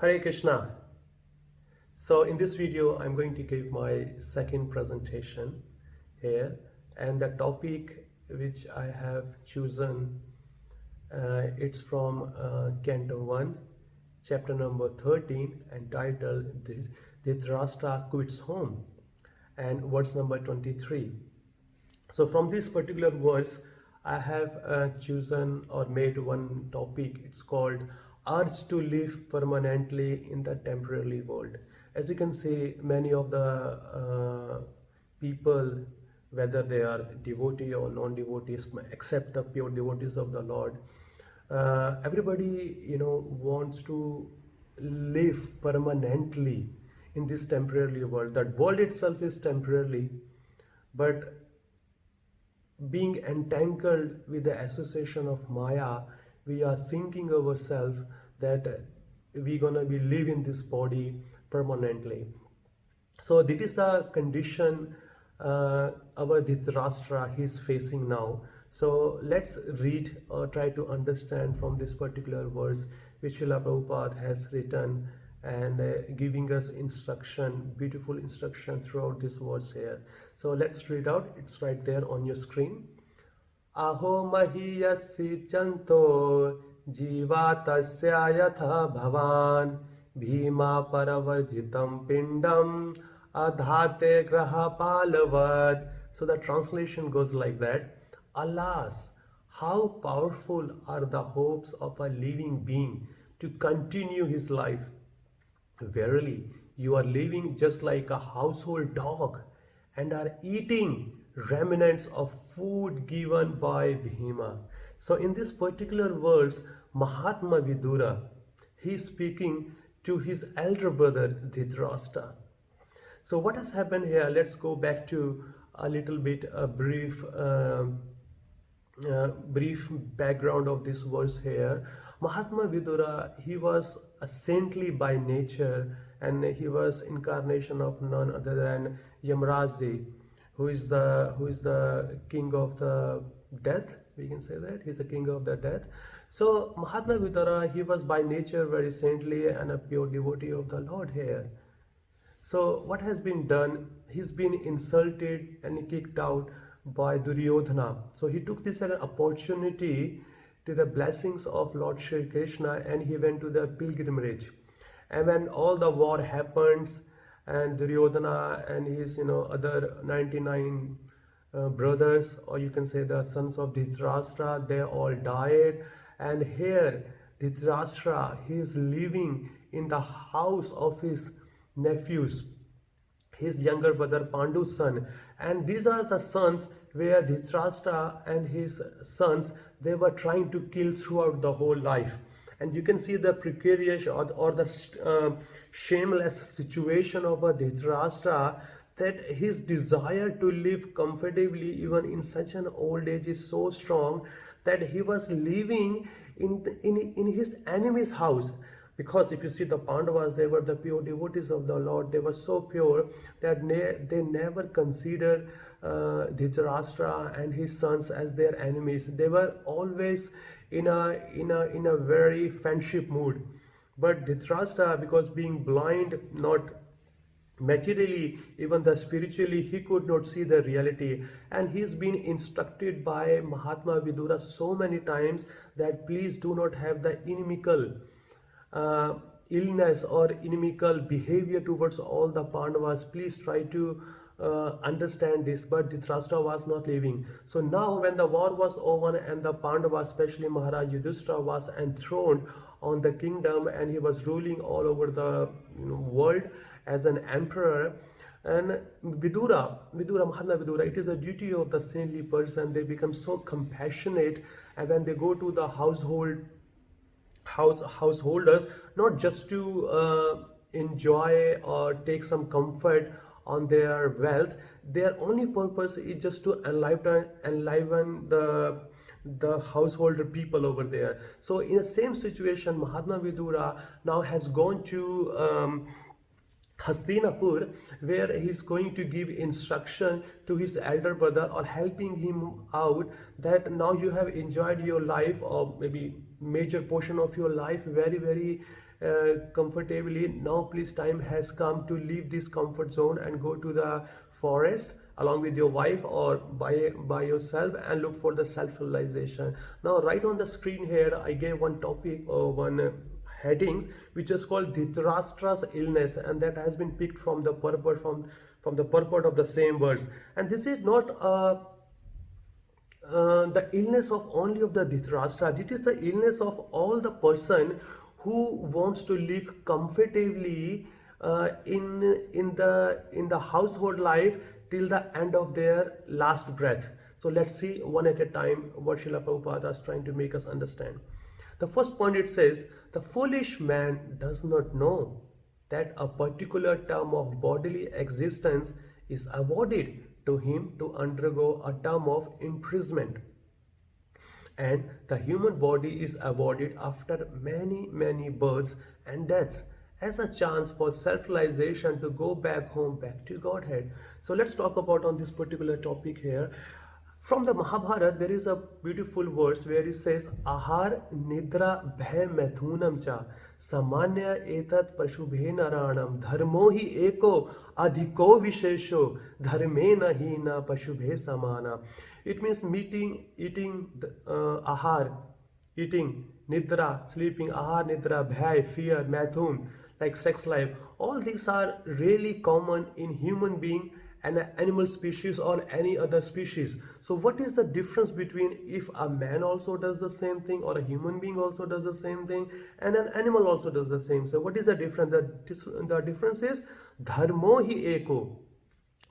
Hare Krishna. So in this video, I'm going to give my second presentation here, and the topic which I have chosen, it's from Canto 1, chapter number 13, entitled Dhritarashtra Quits Home, and verse number 23. So from this particular verse, I have chosen or made one topic. It's called urge to live permanently in the temporary world. As you can see, many of the people, whether they are devotee or non-devotees, except the pure devotees of the Lord, everybody wants to live permanently in this temporary world. That world itself is temporarily, but being entangled with the association of Maya, we are thinking ourselves that we're gonna be live in this body permanently. So this is the condition our Dhritarashtra is facing now. So let's read or try to understand from this particular verse which Srila Prabhupada has written, and giving us instruction, beautiful instruction throughout this verse here. So let's read out. It's right there on your screen. Aho mahiyasi chanto jivatasya yatha bhavan bhima paravarjitam pindam adhate graha palavad. So the translation goes like that. Alas, how powerful are the hopes of a living being to continue his life. Verily, you are living just like a household dog and are eating remnants of food given by Bhima. So in this particular verse, Mahatma Vidura, he is speaking to his elder brother Dhritarashtra. So what has happened here? Let's go back to a little bit a brief background of this verse here. Mahatma Vidura, he was a saintly by nature, and he was incarnation of none other than Yamrajji, who is the king of the death. We can say that he's the king of the death. So Mahatma Vidura, he was by nature very saintly and a pure devotee of the Lord here. So what has been done? He's been insulted and kicked out by Duryodhana. So he took this as an opportunity to the blessings of Lord Shri Krishna, and he went to the pilgrimage. And when all the war happens, and Duryodhana and his other 99 brothers, or you can say the sons of Dhritarashtra, they all died. And here Dhritarashtra, he is living in the house of his nephews, his younger brother Pandu's son, and these are the sons where Dhritarashtra and his sons, they were trying to kill throughout the whole life. And you can see the precarious or the shameless situation of a Dhritarashtra, that his desire to live comfortably even in such an old age is so strong that he was living in his enemy's house. Because if you see the Pandavas, they were the pure devotees of the Lord. They were so pure that they never considered Dhritarashtra and his sons as their enemies. They were always in a very friendship mood. But Dhritarashtra, because being blind, not materially, even the spiritually, he could not see the reality, and he's been instructed by Mahatma Vidura so many times that please do not have the inimical illness or inimical behavior towards all the Pandavas. Please try to understand this. But Dhritarashtra was not living. So now when the war was over and the Pandavas, especially Maharaj Yudhishthira, was enthroned on the kingdom, and he was ruling all over the world as an emperor, and Mahatma Vidura, it is a duty of the saintly person. They become so compassionate, and when they go to the householders, not just to enjoy or take some comfort on their wealth, their only purpose is just to enliven the householder people over there. So in the same situation, Mahatma Vidura now has gone to Hastinapur, where he's going to give instruction to his elder brother or helping him out, that now you have enjoyed your life, or maybe major portion of your life very, very comfortably. Now please, time has come to leave this comfort zone and go to the forest along with your wife or by yourself and look for the self realization. Now right on the screen here I gave one topic or one headings which is called Dhritarashtra's illness, and that has been picked from the purport from the purport of the same verse. And this is not the illness of only of the Dhritarashtra. It is the illness of all the person who wants to live comfortably in the household life till the end of their last breath. So let's see one at a time what Srila Prabhupada is trying to make us understand. The first point, it says, the foolish man does not know that a particular term of bodily existence is awarded to him to undergo a term of imprisonment. And the human body is awarded after many, many births and deaths as a chance for self-realization to go back home, back to Godhead. So let's talk about on this particular topic here. From the Mahabharata, there is a beautiful verse where it says, Ahar nidra bhay maithunam cha samanya etat pashubhe naranam dharmo hi eko adhiko vishesho dharmena hina pashubhe samana. It means eating ahar, eating, nidra, sleeping, ahar, nidra, bhay, fear, maithun, like sex life. All these are really common in human being and an animal species or any other species. So what is the difference between if a man also does the same thing, or a human being also does the same thing, and an animal also does the same? So what is the difference? The difference is dharmo hi eko.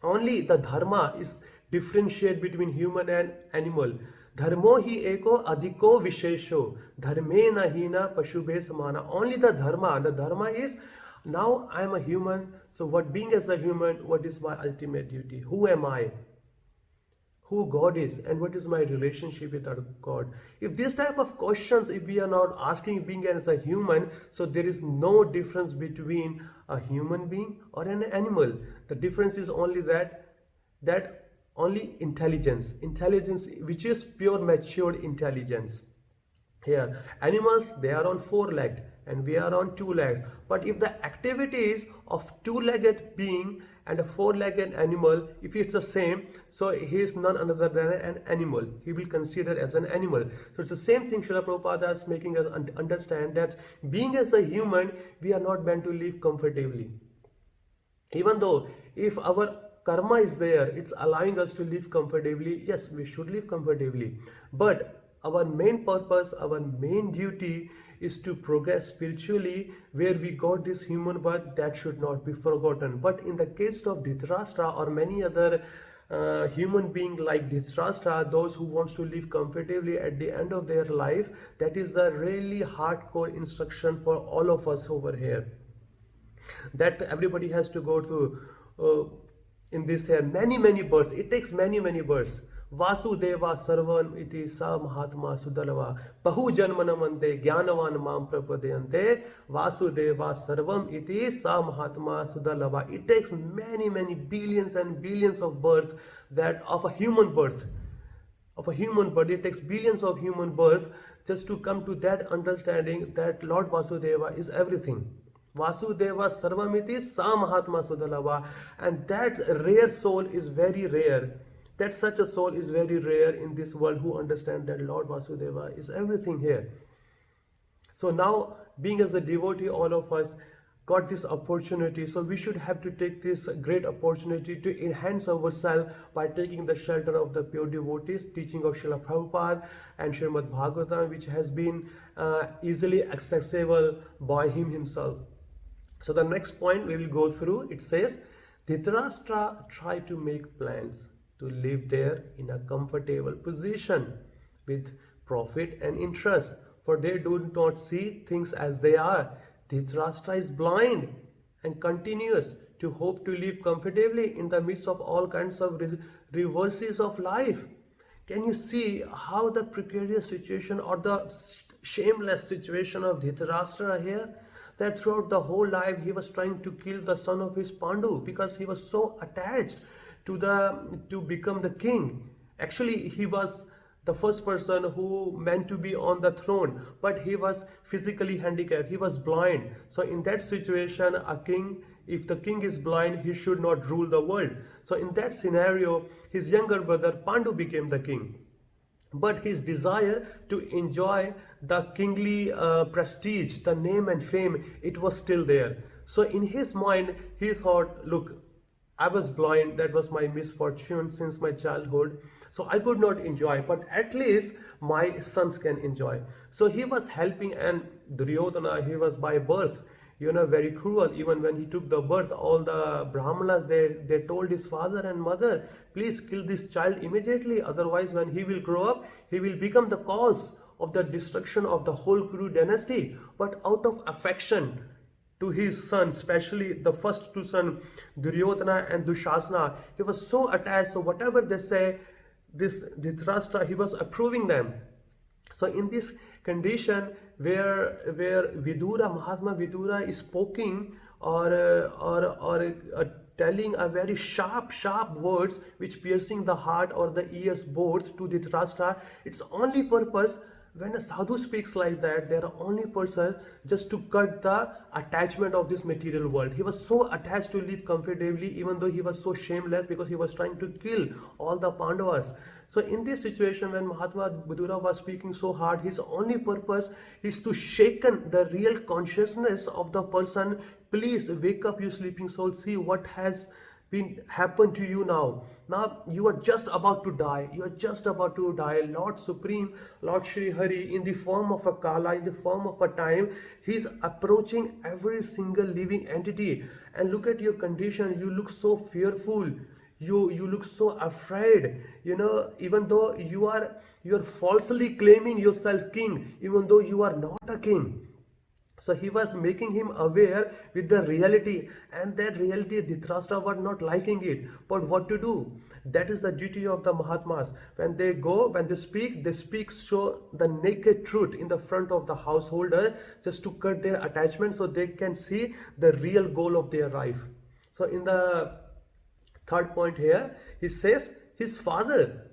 Only the dharma is differentiate between human and animal. Dharmo hi eko adhiko vishesho dharmena hina pashubhe samana. Only the dharma is, now I am a human, so what being as a human, what is my ultimate duty? Who am I? Who God is, and what is my relationship with our God? If this type of questions, if we are not asking being as a human, so there is no difference between a human being or an animal. The difference is only that only intelligence which is pure matured intelligence. Here, animals, they are on four-legged and we are on two-legged. But if the activities of two-legged being and a four-legged animal, if it's the same, so he is none other than an animal. He will consider as an animal. So it's the same thing Srila Prabhupada is making us understand, that being as a human, we are not meant to live comfortably. Even though if our karma is there, it's allowing us to live comfortably, yes, we should live comfortably. But our main purpose, our main duty is to progress spiritually, where we got this human birth, that should not be forgotten. But in the case of Dhritarashtra or many other human being like Dhritarashtra, those who wants to live comfortably at the end of their life, that is the really hardcore instruction for all of us over here, that everybody has to go through in this here many births. It takes many births. Vasudeva sarvan iti sa mahatma sudalava bahu janmanamante jnanavan mam prapadayante Vasudeva sarvam iti sa mahatma sudalava. It takes many billions and billions of births, that of a human birth. It takes billions of human births just to come to that understanding that Lord Vasudeva is everything. Vasudeva sarvamiti sa mahatma sudalava. And that rare soul is very rare. That such a soul is very rare in this world, who understand that Lord Vasudeva is everything here. So now, being as a devotee, all of us got this opportunity, so we should have to take this great opportunity to enhance ourselves by taking the shelter of the pure devotees, teaching of Srila Prabhupada and Srimad Bhagavatam, which has been easily accessible by him himself. So the next point we will go through, it says, Dhritarashtra tried to make plans to live there in a comfortable position with profit and interest, for they do not see things as they are. Dhritarashtra is blind and continues to hope to live comfortably in the midst of all kinds of reverses of life. Can you see how the precarious situation or the shameless situation of Dhritarashtra here? That throughout the whole life he was trying to kill the son of his Pandu because he was so attached to become the king. Actually, he was the first person who meant to be on the throne, but he was physically handicapped, he was blind. So in that situation, a king, if the king is blind, he should not rule the world. So in that scenario, his younger brother Pandu became the king, but his desire to enjoy the kingly prestige, the name and fame, it was still there. So in his mind, he thought, look, I was blind, that was my misfortune since my childhood. So I could not enjoy, but at least my sons can enjoy. So he was helping, and Duryodhana, he was by birth, very cruel. Even when he took the birth, all the Brahmanas, they told his father and mother, please kill this child immediately. Otherwise, when he will grow up, he will become the cause of the destruction of the whole Kuru dynasty. But out of affection to his son, especially the first two sons, Duryodhana and Dushasana, he was so attached. So whatever they say, this Dhritarashtra, he was approving them. So in this condition where Vidura, Mahatma Vidura is poking or telling a very sharp words which piercing the heart or the ears both to Dhritarashtra, its only purpose, when a sadhu speaks like that, they are only person just to cut the attachment of this material world. He was so attached to live comfortably, even though he was so shameless, because he was trying to kill all the Pandavas. So in this situation, when Mahatma Vidura was speaking so hard, his only purpose is to shaken the real consciousness of the person. Please wake up, you sleeping soul. See what has been happened to you now. Now you are just about to die. You are just about to die. Lord Supreme, Lord Shri Hari, in the form of a Kala, in the form of a time, he is approaching every single living entity. And look at your condition. You look so fearful. You look so afraid. Even though you are falsely claiming yourself king, even though you are not a king. So he was making him aware with the reality, and that reality Dhritarashtra was not liking it. But what to do? That is the duty of the Mahatmas. When they speak show the naked truth in the front of the householder, just to cut their attachment so they can see the real goal of their life. So in the third point here, he says his father,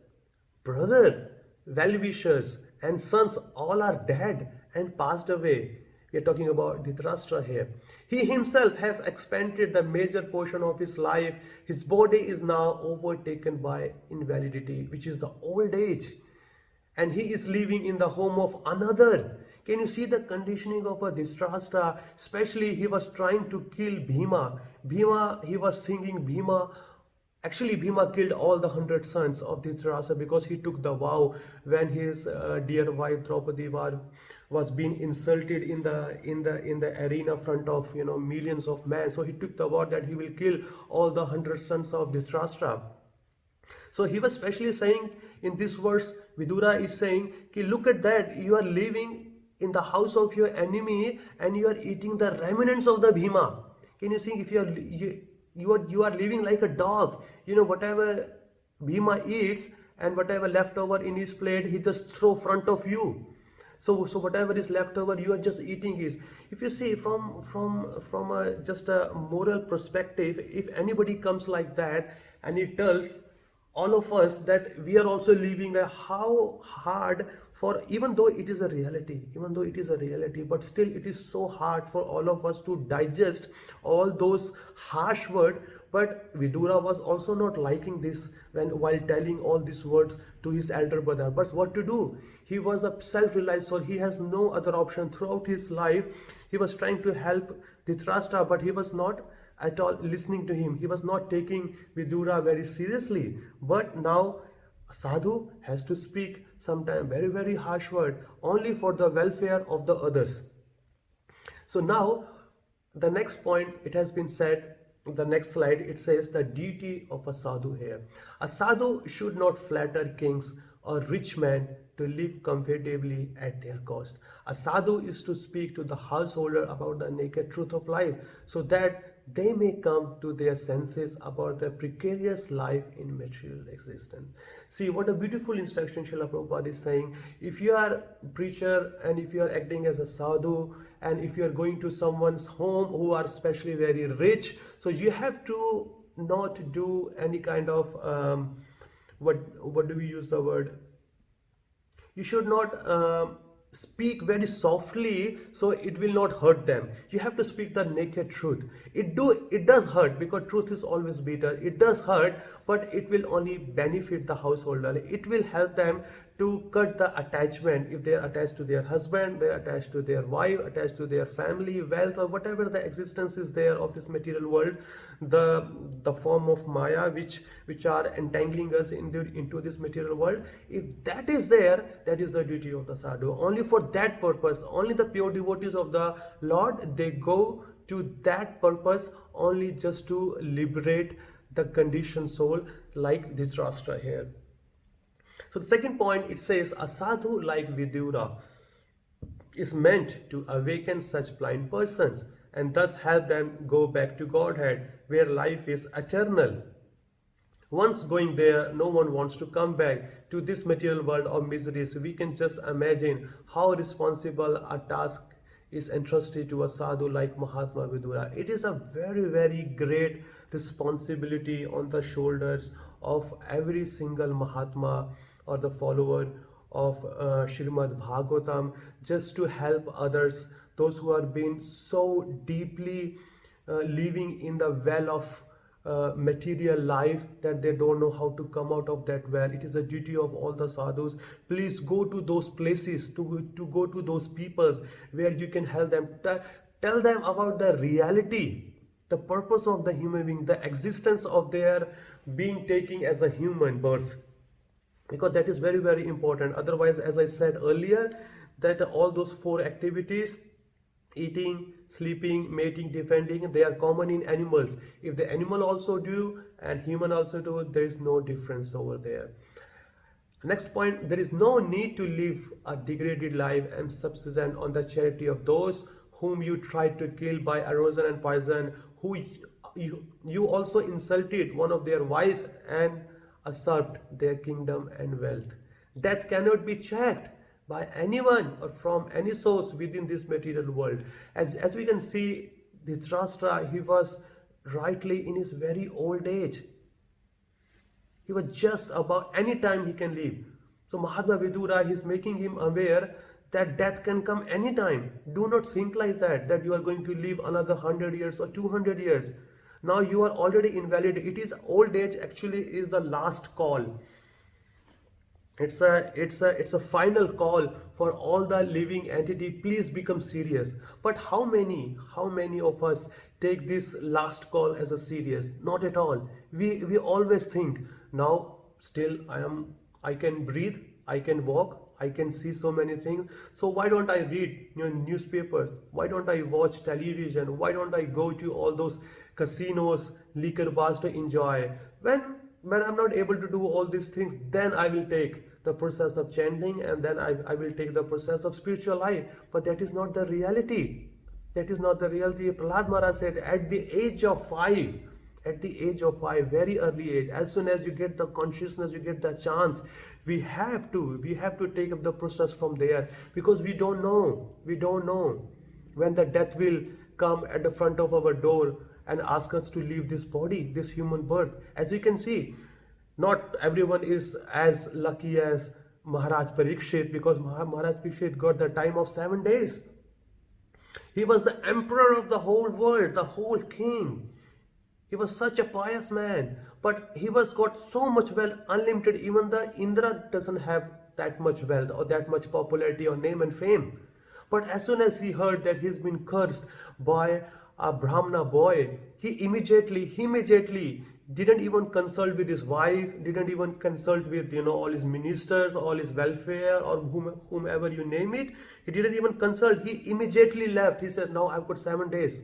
brother, well-wishers and sons all are dead and passed away. We are talking about Dhritarashtra here. He himself has expended the major portion of his life. His body is now overtaken by invalidity, which is the old age. And he is living in the home of another. Can you see the conditioning of a Dhritarashtra? Especially he was trying to kill Bhima. He was thinking Actually, Bhima killed all the 100 sons of Dhritarashtra because he took the vow when his dear wife Draupadi was being insulted in the arena front of millions of men. So he took the vow that he will kill all the 100 sons of Dhritarashtra. So he was specially saying in this verse, Vidura is saying, look at that, you are living in the house of your enemy and you are eating the remnants of the Bhima. Can you see, if you are living like a dog, whatever Bhima eats and whatever left over in his plate, he just throw front of you. So whatever is left over, you are just eating is. If you see from just a moral perspective, if anybody comes like that and he tells all of us that we are also living how hard for, even though it is a reality, but still it is so hard for all of us to digest all those harsh words. But Vidura was also not liking this while telling all these words to his elder brother. But what to do? He was a self-realized soul. He has no other option. Throughout his life, he was trying to help Dhritarashtra, but he was not at all listening to him. He was not taking Vidura very seriously. But now a sadhu has to speak sometimes very, very harsh word only for the welfare of the others. So now the next point, it has been said, the next slide, it says the duty of a sadhu here. A sadhu should not flatter kings or rich men to live comfortably at their cost. A sadhu is to speak to the householder about the naked truth of life so that they may come to their senses about their precarious life in material existence. See what a beautiful instruction Srila Prabhupada is saying. If you are a preacher and if you are acting as a sadhu and if you are going to someone's home who are especially very rich, so you have to not do any kind of, what do we use the word? You should not speak very softly so it will not hurt them. You have to speak the naked truth. It does hurt because truth is always bitter. It does hurt, but it will only benefit the householder. It will help them to cut the attachment. If they are attached to their husband, they are attached to their wife, attached to their family, wealth, or whatever the existence is there of this material world, the form of Maya which are entangling us into this material world. If that is there, that is the duty of the sadhu. Only for that purpose, only the pure devotees of the Lord, they go to that purpose, only just to liberate the conditioned soul, like Dhritarashtra here. So the second point, it says, a sadhu like Vidura is meant to awaken such blind persons and thus help them go back to Godhead, where life is eternal. Once going there, no one wants to come back to this material world of misery. So we can just imagine how responsible a task is entrusted to a sadhu like Mahatma Vidura. It is a very, very great responsibility on the shoulders of every single Mahatma or the follower of Srimad Bhagavatam, just to help others, those who are being so deeply living in the well of material life that they don't know how to come out of that well. It is a duty of all the sadhus. Please go to those places, to go to those peoples where you can help them. Tell them about the reality, the purpose of the human being, the existence of their being taking as a human birth. Because that is very, very important. Otherwise, as I said earlier, that all those four activities, eating, sleeping, mating, defending, they are common in animals. If the animal also do and human also do, there is no difference over there. Next point, there is no need to live a degraded life and subsist on the charity of those whom you tried to kill by erosion and poison, who you also insulted one of their wives and usurped their kingdom and wealth. Death cannot be checked by anyone or from any source within this material world. As we can see, Dhritarashtra, he was rightly in his very old age. He was just about any time he can live. So Mahatma Vidura is making him aware that death can come anytime. Do not think like that you are going to live another 100 years or 200 years. Now you are already invalid. It is old age actually is the last call. It's a final call for all the living entity. Please become serious. But how many of us take this last call as a serious? Not at all. We always think, now still I can breathe, I can walk, I can see so many things. So why don't I read newspapers? Why don't I watch television? Why don't I go to all those casinos, liquor bars to enjoy? When I'm not able to do all these things, then I will take the process of chanting, and then I will take the process of spiritual life. But that is not the reality. That is not the reality. Prahlad Maharaj said, at the age of 5, very early age, as soon as you get the consciousness, you get the chance, we have to take up the process from there, because we don't know when the death will come at the front of our door and ask us to leave this body, this human birth. As you can see, not everyone is as lucky as Maharaj Parikshit, because Maharaj Parikshit got the time of 7 days. He was the emperor of the whole world, the whole king. He was such a pious man, but he was got so much wealth, unlimited. Even the Indra doesn't have that much wealth or that much popularity or name and fame. But as soon as he heard that he's been cursed by a Brahmana boy, he immediately didn't even consult with his wife, didn't even consult with all his ministers, all his welfare, or whomever you name it. He didn't even consult. He immediately left. He said, now I've got 7 days.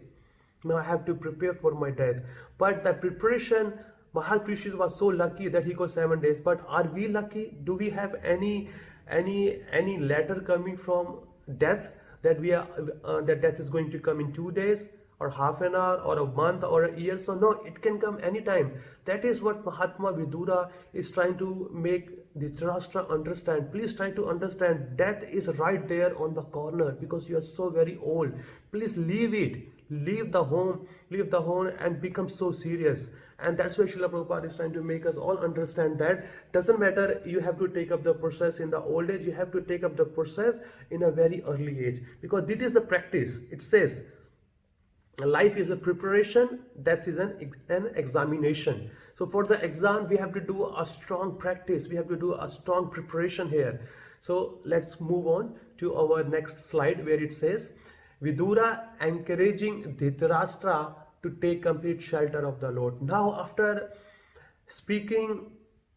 Now I have to prepare for my death. But the preparation, Maharaj Parikshit was so lucky that he got 7 days. But are we lucky? Do we have any letter coming from death that that death is going to come in 2 days or half an hour or a month or a year? So no, it can come anytime. That is what Mahatma Vidura is trying to make Dhritarashtra understand. Please try to understand, death is right there on the corner, because you are so very old. Please leave it. leave the home and become so serious. And that's why Srila Prabhupada is trying to make us all understand that doesn't matter you have to take up the process in the old age, you have to take up the process in a very early age, because this is the practice. It says life is a preparation, death is an examination. So for the exam we have to do a strong practice, we have to do a strong preparation here. So let's move on to our next slide, where it says Vidura encouraging Dhritarashtra to take complete shelter of the Lord. Now after speaking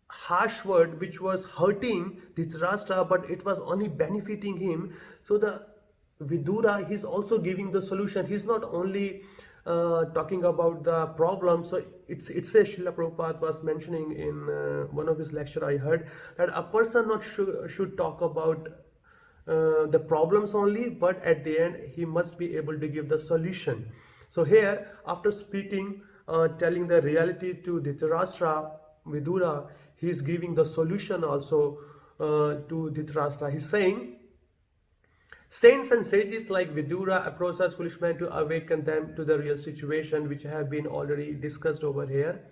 harsh word which was hurting Dhritarashtra, but it was only benefiting him, so the Vidura, he's also giving the solution. He's not only talking about the problem. So it says, Srila Prabhupada was mentioning in one of his lecture I heard, that a person not should talk about the problems only, but at the end he must be able to give the solution. So here, after speaking, telling the reality to Dhritarashtra, Vidura, he is giving the solution also to Dhritarashtra. He's saying, saints and sages like Vidura approach us foolish men to awaken them to the real situation, which have been already discussed over here.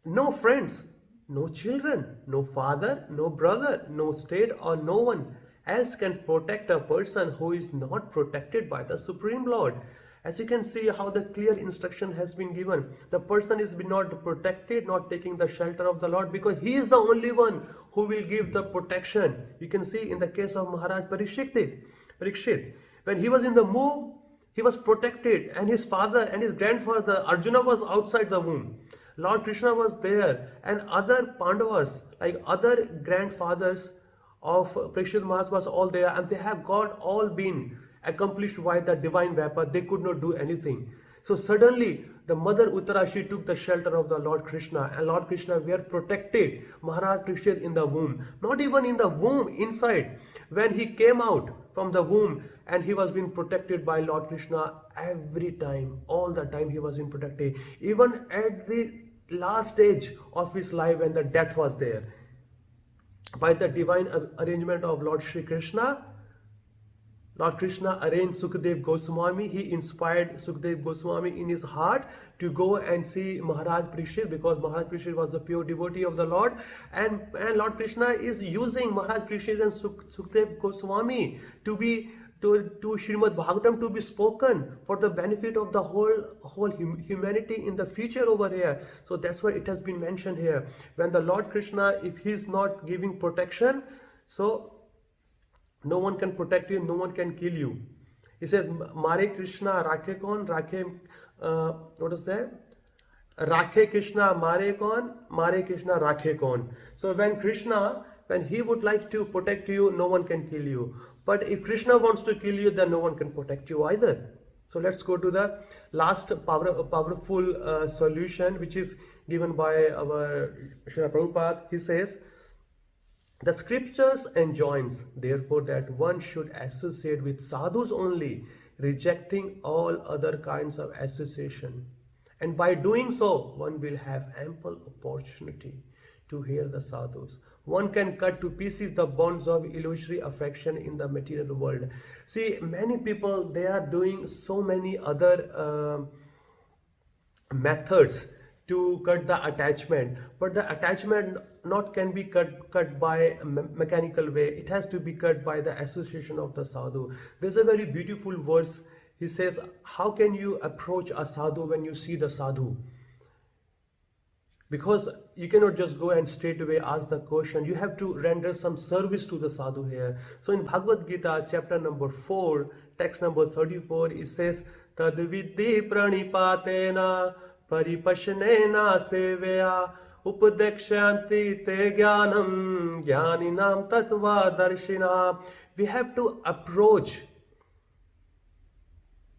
No friends, no children, no father, no brother, no state, or no one else can protect a person who is not protected by the Supreme Lord. As you can see how the clear instruction has been given. The person is not protected, not taking the shelter of the Lord, because he is the only one who will give the protection. You can see in the case of Maharaj Parikshit. When he was in the womb, he was protected, and his father and his grandfather Arjuna was outside the womb. Lord Krishna was there, and other Pandavas, like other grandfathers of Parikshit Maharaj, was all there, and they have got all been accomplished by the divine vapor. They could not do anything. So suddenly the mother Uttara, she took the shelter of the Lord Krishna, and Lord Krishna were protected. Maharaj Parikshit in the womb, not even in the womb, inside, when he came out from the womb, and he was being protected by Lord Krishna every time, all the time he was being protected, even at the last stage of his life when the death was there. By the divine arrangement of Lord Shri Krishna, Lord Krishna arranged Sukadev Goswami. He inspired Sukadev Goswami in his heart to go and see Maharaj Parikshit, because Maharaj Parikshit was a pure devotee of the Lord, and Lord Krishna is using Maharaj Parikshit and Sukadev Goswami to Srimad Bhagavatam to be spoken for the benefit of the whole humanity in the future over here. So that's why it has been mentioned here. When the Lord Krishna, if he is not giving protection, so no one can protect you, no one can kill you. He says, Mare Krishna Rakhe Kon, Rakhe, what is that? Rakhe Krishna Mare Kon, Mare Krishna Rakhe Kon. So when he would like to protect you, no one can kill you. But if Krishna wants to kill you, then no one can protect you either. So let's go to the last powerful solution, which is given by our Srila Prabhupada. He says, the scriptures enjoins, therefore, that one should associate with sadhus only, rejecting all other kinds of association. And by doing so, one will have ample opportunity to hear the sadhus. One can cut to pieces the bonds of illusory affection in the material world. See, many people, they are doing so many other methods to cut the attachment, but the attachment not can be cut by a mechanical way. It has to be cut by the association of the sadhu. There's a very beautiful verse. He says, how can you approach a sadhu when you see the sadhu? Because you cannot just go and straight away ask the question. You have to render some service to the sadhu here. So in Bhagavad Gita, chapter number 4, text number 34, it says, Tad vidhi pranipatena paripashanena seveya upadekshanti te jnanam jnaninam tattva darshina. We have to approach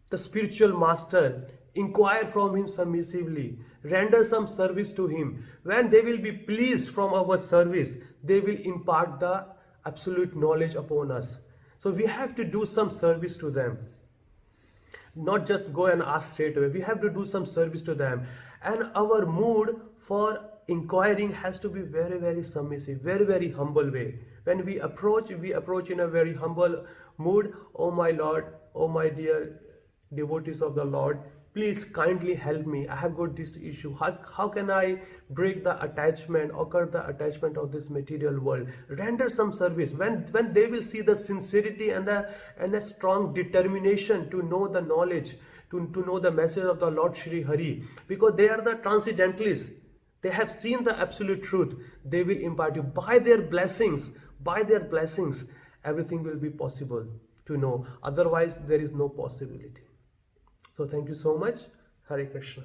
the spiritual master, inquire from him submissively, render some service to him. When they will be pleased from our service, they will impart the absolute knowledge upon us. So we have to do some service to them. Not just go and ask straight away. We have to do some service to them. And our mood for inquiring has to be very, very submissive, very, very humble way. When we approach in a very humble mood. Oh my Lord, oh my dear devotees of the Lord, please kindly help me. I have got this issue. How can I break the attachment, occur the attachment of this material world? Render some service. When they will see the sincerity and a strong determination to know the knowledge, to know the message of the Lord Shri Hari, because they are the transcendentalists. They have seen the absolute truth. They will impart you by their blessings. By their blessings, everything will be possible to know. Otherwise, there is no possibility. So thank you so much. Hare Krishna.